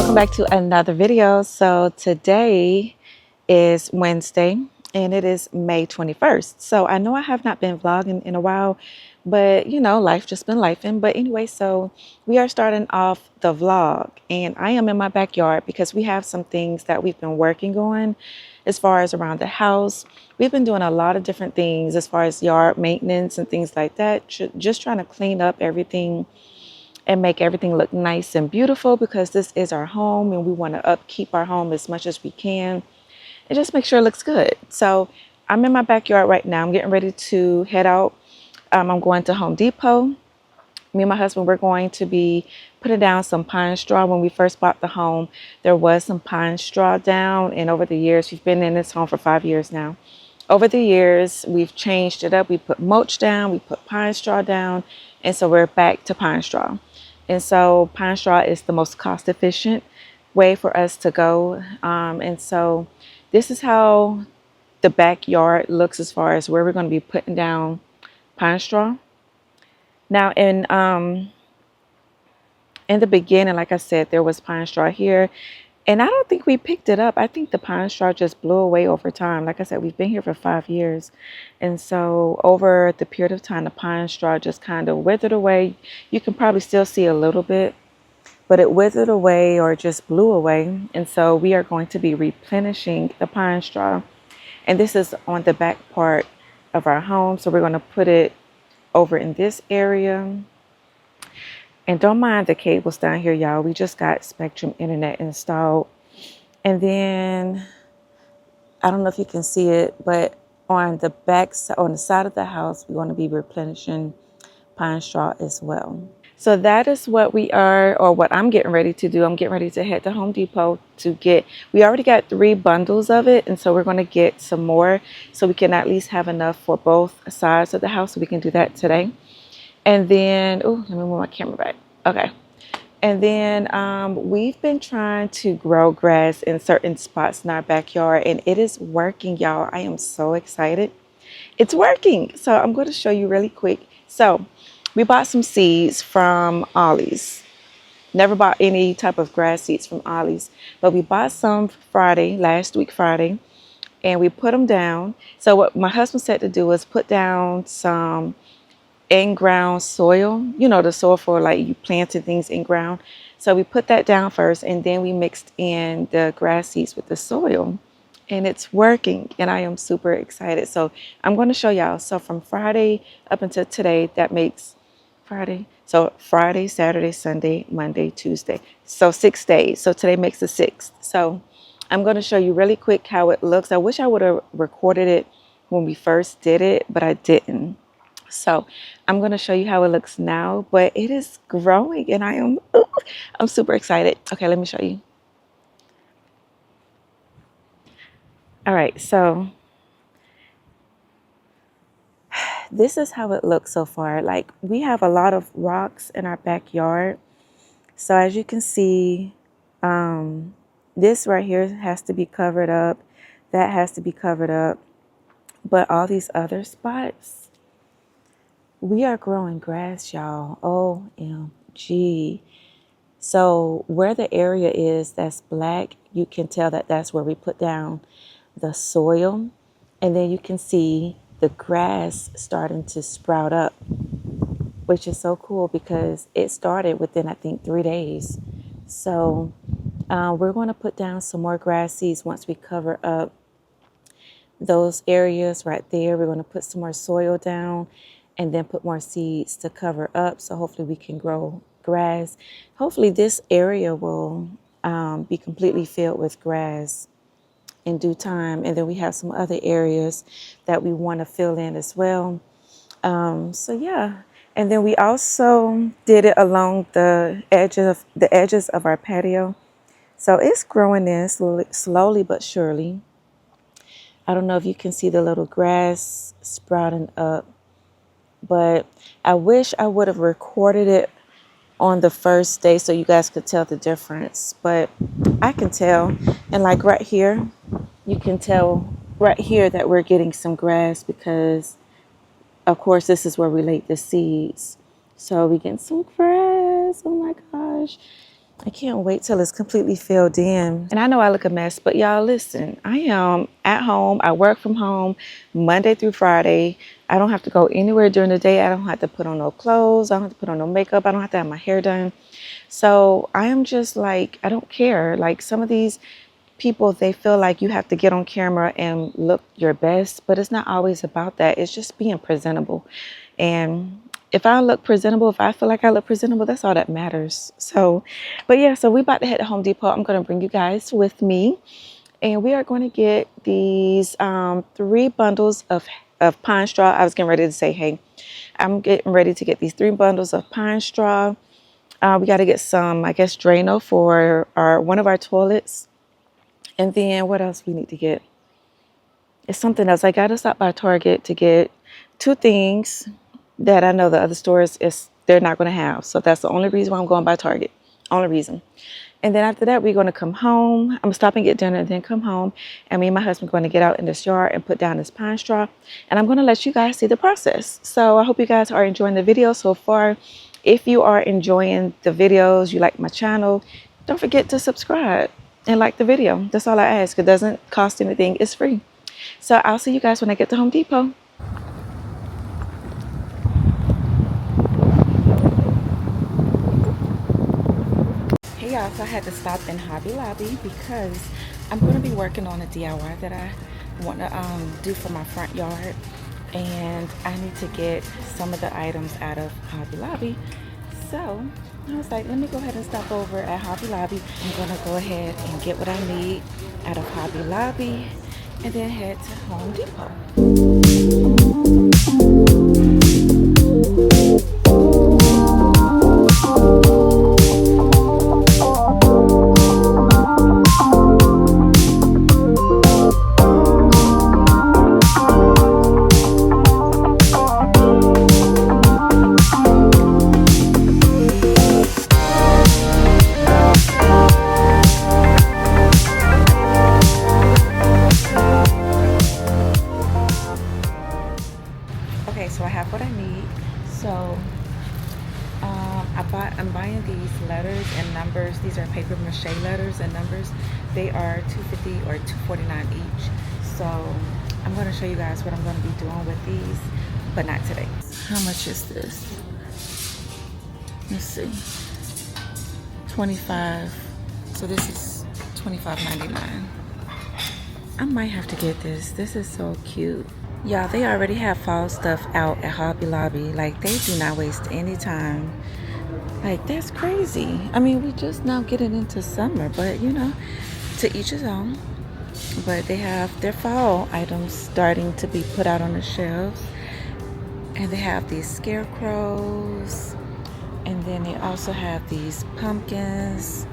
welcome back to another video. So today is Wednesday and it is May 21st. So I know I have not been vlogging in a while, but you know, life just been lifing. But anyway, so we are starting off the vlog and I am in my backyard because we have some things that we've been working on as far as around the house. We've been doing a lot of different things as far as yard maintenance and things like that, just trying to clean up everything and make everything look nice and beautiful because this is our home and we want to upkeep our home as much as we can and just make sure it looks good. So I'm in my backyard right now. I'm getting ready to head out. I'm going to Home Depot. Me and my husband, we're going to be putting down some pine straw. When we first bought the home, there was some pine straw down, and over the years, we've been in this home for 5 years now. Over the years, we've changed it up. We put mulch down, we put pine straw down, and so we're back to pine straw. And so pine straw is the most cost efficient way for us to go. And so this is how the backyard looks as far as where we're going to be putting down pine straw. Now in the beginning, like I said, there was pine straw here. And I don't think we picked it up. I think the pine straw just blew away over time. Like I said, we've been here for 5 years. And so over the period of time, the pine straw just kind of withered away. You can probably still see a little bit, but it withered away or just blew away. And so we are going to be replenishing the pine straw. And this is on the back part of our home. So we're going to put it over in this area. And don't mind the cables down here, y'all. We just got Spectrum internet installed. And then, I don't know if you can see it, but on the back, on the side of the house, we're going to be replenishing pine straw as well. So that is what we are, or what I'm getting ready to do. I'm getting ready to head to Home Depot to get, we already got 3 bundles of it. And so we're going to get some more so we can at least have enough for both sides of the house. So we can do that today. And then, oh, let me move my camera back. Okay. And then we've been trying to grow grass in certain spots in our backyard, and it is working, y'all. I am so excited. It's working. So I'm going to show you really quick. So we bought some seeds from Ollie's. Never bought any type of grass seeds from Ollie's, but we bought some Friday, last week Friday, and we put them down. So what my husband said to do was put down some in-ground soil, you know, the soil for like you planted things in ground. So we put that down first, and then we mixed in the grass seeds with the soil, and it's working, and I am super excited. So I'm going to show y'all. So from Friday up until today, that makes Friday. So Friday, Saturday, Sunday, Monday, Tuesday. So 6 days. So today makes the 6th. So I'm going to show you really quick how it looks. I wish I would have recorded it when we first did it, but I didn't. So I'm going to show you how it looks now, but it is growing and I'm super excited. Okay, let me show you. All right, so this is how it looks so far. Like, we have a lot of rocks in our backyard. So as you can see, this right here has to be covered up. That has to be covered up. But all these other spots, we are growing grass, y'all. OMG. So where the area is that's black, you can tell that that's where we put down the soil. And then you can see the grass starting to sprout up, which is so cool because it started within, I think, 3 days. So we're going to put down some more grass seeds once we cover up those areas right there. We're going to put some more soil down and then put more seeds to cover up. So hopefully we can grow grass. Hopefully this area will be completely filled with grass in due time. And then we have some other areas that we want to fill in as well. So yeah. And then we also did it along the edges of our patio. So it's growing in slowly but surely. I don't know if you can see the little grass sprouting up, but I wish I would have recorded it on the first day so you guys could tell the difference. But I can tell. And like right here, you can tell right here that we're getting some grass because, of course, this is where we laid the seeds. So we getting some grass. Oh my gosh. I can't wait till it's completely filled in. And I know I look a mess, but y'all listen, I am at home. I work from home Monday through Friday. I don't have to go anywhere during the day. I don't have to put on no clothes. I don't have to put on no makeup. I don't have to have my hair done. So I am just like, I don't care. Like some of these people, they feel like you have to get on camera and look your best, but it's not always about that. It's just being presentable. And if I look presentable, if I feel like I look presentable, that's all that matters. So, but yeah, so we about to head to Home Depot. I'm going to bring you guys with me, and we are going to get these 3 bundles of pine straw. I was getting ready to say, hey, I'm getting ready to get these 3 bundles of pine straw. We got to get some, I guess, Drano for one of our toilets. And then what else we need to get? It's something else. I got to stop by Target to get 2 things that I know the other stores they're not going to have. So that's the only reason why I'm going by Target. Only reason. And then after that, we're going to come home. I'm going to stop and get dinner and then come home. And me and my husband are going to get out in this yard and put down this pine straw. And I'm going to let you guys see the process. So I hope you guys are enjoying the video so far. If you are enjoying the videos, you like my channel, don't forget to subscribe and like the video. That's all I ask. It doesn't cost anything. It's free. So I'll see you guys when I get to Home Depot. Hey y'all, so I had to stop in Hobby Lobby because I'm going to be working on a DIY that I want to do for my front yard, and I need to get some of the items out of Hobby Lobby. So I was like, let me go ahead and stop over at Hobby Lobby. I'm going to go ahead and get what I need out of Hobby Lobby and then head to Home Depot. Okay, so I have what I need. So I'm buying these letters and numbers. These are paper mache letters and numbers. They are $2.50 or $2.49 each. So I'm going to show you guys what I'm going to be doing with these, but not today. How much is this? Let's see. 25. So this is $25.99. I might have to get this. This is so cute. Y'all, they already have fall stuff out at Hobby Lobby. Like, they do not waste any time. Like, that's crazy. I mean, we just now getting into summer, but you know, to each his own. But they have their fall items starting to be put out on the shelves. And they have these scarecrows. And then they also have these pumpkins.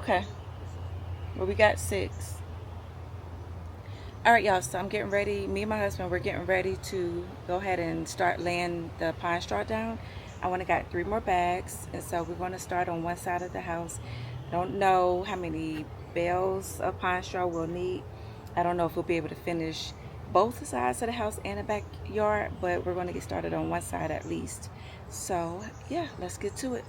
Okay. Well, we got 6. All right, y'all. So I'm getting ready. Me and my husband, we're getting ready to go ahead and start laying the pine straw down. I want to got 3 more bags, and so we're going to start on one side of the house. I don't know how many bales of pine straw we'll need. I don't know if we'll be able to finish both sides of the house and the backyard, but we're going to get started on one side at least. So yeah, let's get to it.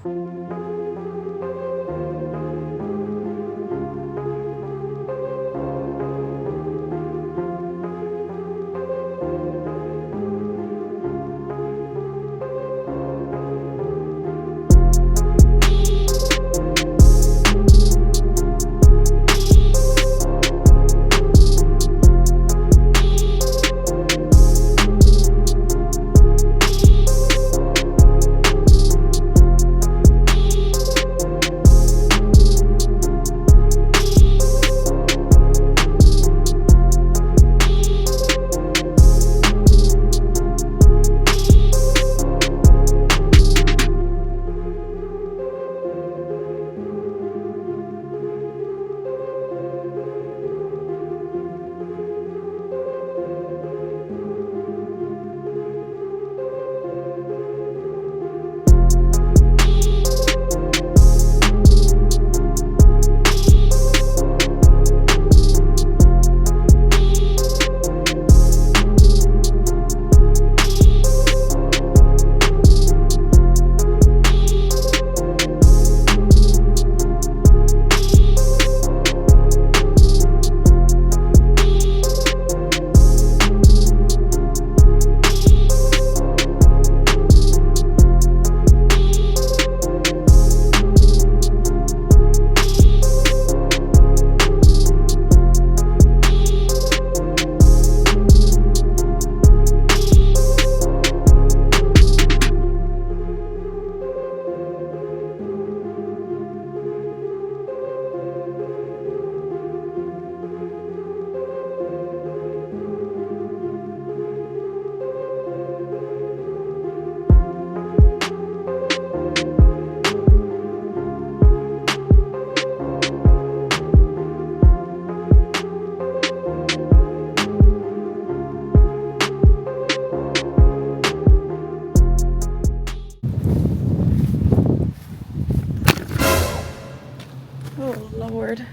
Oh Lord.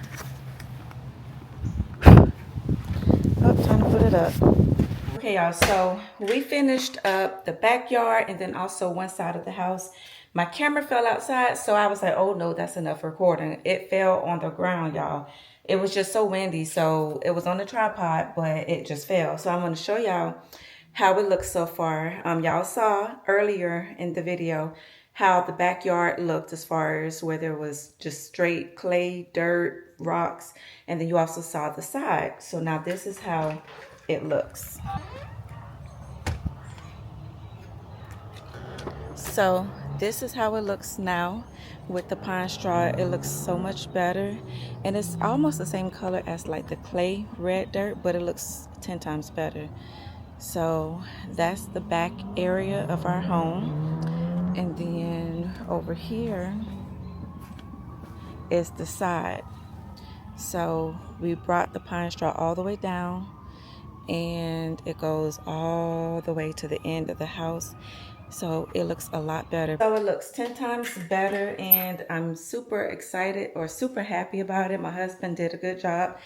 Oh, time to put it up. Okay, y'all, so we finished up the backyard and then also one side of the house. My camera fell outside, so I was like, oh no, that's enough recording. It fell on the ground, y'all. It was just so windy, so it was on the tripod, but it just fell. So I'm going to show y'all how it looks so far. Y'all saw earlier in the video how the backyard looked as far as where there was just straight clay, dirt, rocks, and then you also saw the side. So now this is how it looks. So this is how it looks now with the pine straw. It looks so much better, and it's almost the same color as like the clay red dirt, but it looks 10 times better. So that's the back area of our home, and then over here is the side. So we brought the pine straw all the way down, and it goes all the way to the end of the house. So it looks a lot better. So it looks 10 times better, and I'm super excited or super happy about it. My husband did a good job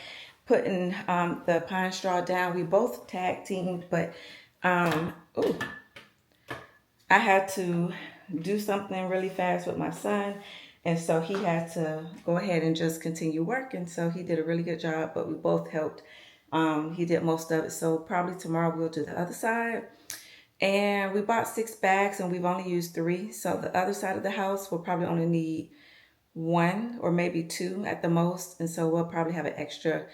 putting the pine straw down. We both tag teamed, but ooh, I had to do something really fast with my son, and so he had to go ahead and just continue working. So he did a really good job, but we both helped. He did most of it, so probably tomorrow we'll do the other side. And we bought 6 bags and we've only used 3. So the other side of the house will probably only need 1 or maybe 2 at the most. And so we'll probably have an extra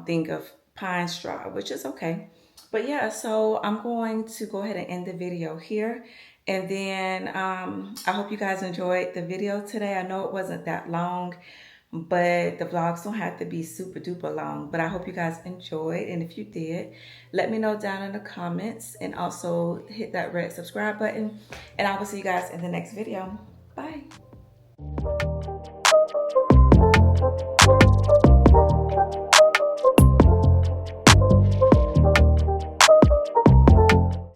thing of pine straw, which is okay. But yeah, so I'm going to go ahead and end the video here. And then I hope you guys enjoyed the video today. I know it wasn't that long, but the vlogs don't have to be super duper long. But I hope you guys enjoyed, and if you did, let me know down in the comments, and also hit that red subscribe button, and I will see you guys in the next video. Bye.